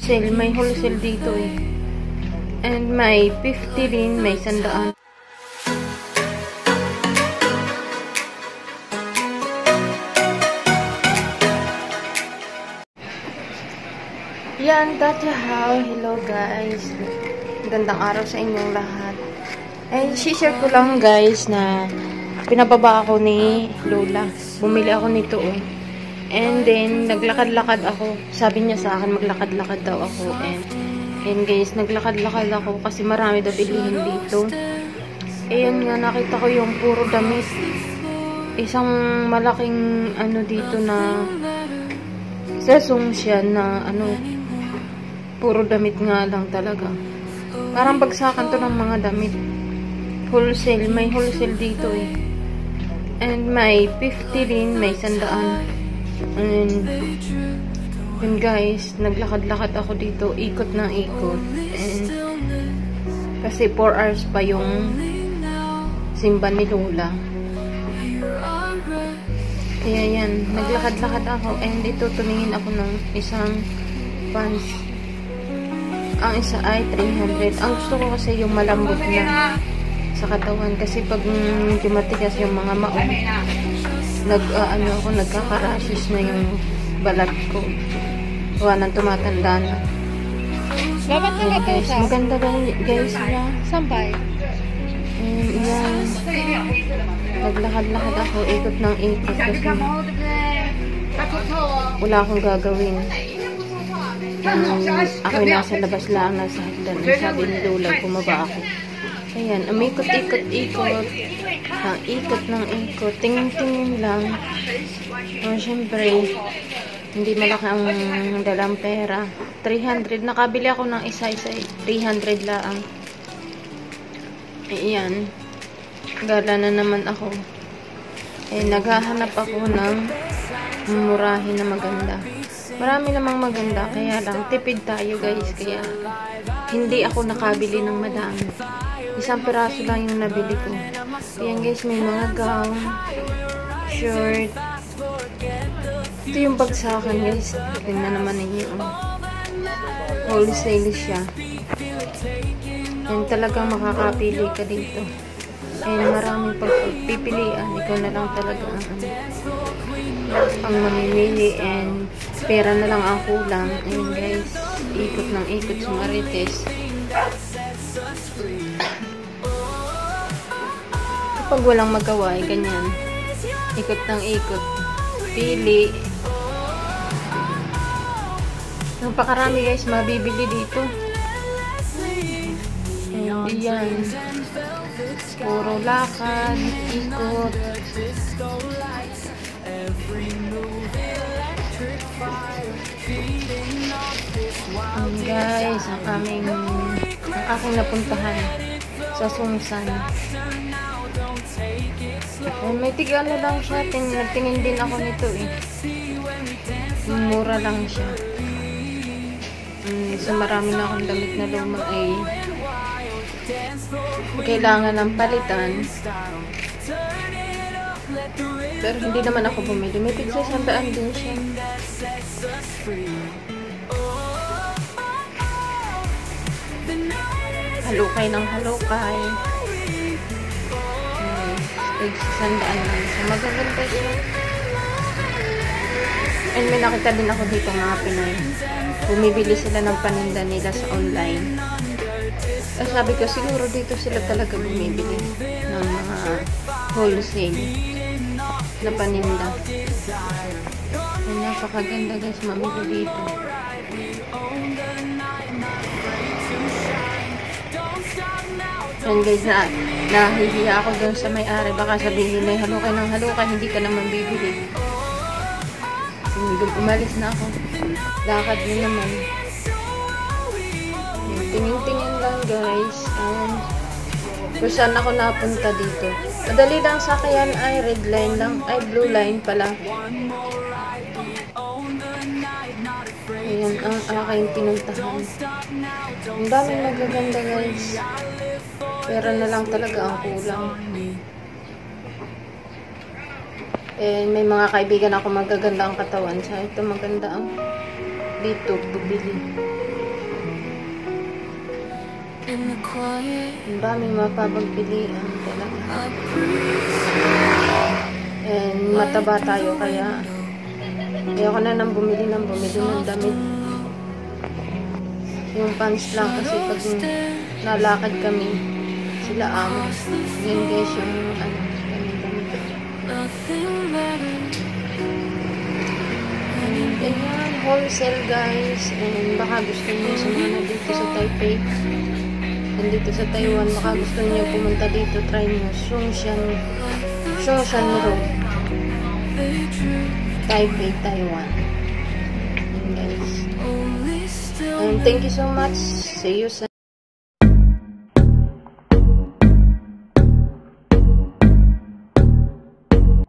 Sale, may wholesale dito eh. And may 50 din, may 100. Yan, Tatyahaw. Hello guys. Gandang araw sa inyong lahat. And share ko lang guys na pinababa ako ni Lola. Bumili ako nito oh. And then, naglakad-lakad ako. Sabi niya sa akin, maglakad-lakad daw ako. And guys, naglakad-lakad ako kasi marami daw bilihin dito. Ayan nga, nakita ko yung puro damit. Isang malaking ano dito na sesong siya na ano, puro damit nga lang talaga. Parang bagsakan to ng mga damit. Wholesale, may wholesale dito eh. And may 50 din, may 100. And yun guys, naglakad-lakad ako dito, ikot ng ikot. And kasi 4 hours pa yung simba ni Lola. Kaya yan, naglakad-lakad ako. And dito tumingin ako ng isang pants. Ang isa ay 300. Ang gusto ko kasi yung malambot na sa katawan. Kasi pag medyo matigas yung mga maong, nagkaka-rashes na yung balat ko. Gawa nang tumatanda na. Dapat na guys, maganda guys na. Sampay. Yan. Naglakad-lakad ako, ikot ng ikot kasi wala akong gagawin. Ako'y nasa labas lang, nasa hagdan. Sabi ni Lola, bumaba ako. Ayan, umikot-ikot-ikot. Ikot ng ikot. Tingin-tingin lang. Siyempre, hindi malaki ang dalang pera. 300. Nakabili ako ng isa-isa. 300 lang. Ayan. Gala na naman ako. Naghahanap ako ng murahin na maganda. Marami namang maganda. Kaya lang, tipid tayo guys. Kaya, hindi ako nakabili ng madami. Isang piraso lang yung nabili ko. Ayan guys, may mga gown, shirt. Ito yung bagsakan guys. Tingnan naman ninyo. Wholesale siya. And talagang makakapili ka dito. And maraming pagpipilian. Ikaw na lang talaga ang mamimili. And pera na lang ang kulang. Ayan guys, ikot ng ikot sa Marites. Kapag walang magawa, ganyan. Ikot ng ikot. Pili. Napakarami guys, mabibili dito. And yan. Puro lakad, ikot. And guys, ang aking napuntahan sa Sungsan. May tigano lang siya. Nagtingin din ako nito eh. Mura lang siya. So marami na akong damit na luma ay kailangan ng palitan. Pero hindi naman ako bumili. May tig 100 din siya. Halukay ng halukay. Sandaan lang siya. Magaganda siya. And may nakita din ako dito mga Pinoy. Bumibili sila ng paninda nila sa online. At sabi ko, siguro dito sila talaga bumibili ng mga wholesale na paninda. And napakaganda guys, mamili dito. And guys, nahihiya ako doon sa may-ari. Baka sabihin na halukay ng halukay, hindi ka naman bibili. Umalis na ako. Lakad na naman. Tingin-tingin lang guys. Kung saan ako napunta dito. Madali lang sa akin ay red line lang. Ay blue line pala. Ayan ang aking pinuntahan. Ang daming magaganda guys. Pera na lang talaga ang kulang. May mga kaibigan ako magaganda ang katawan. So ito maganda ang dito bubili. Ang daming mapapagpilian talaga. And mataba tayo kaya ayoko na nang bumili ng damit. Yung pants lang kasi pag nalakad kami sila amo. Yan guys yung ano, damit. And ganyan, wholesale guys. And baka gusto niyo sa mga nandito sa Taipei, nandito sa Taiwan, baka gusto niyo pumunta dito, try niyo Shoshan Road, Taipei, Taiwan. And guys, and thank you so much. See you soon.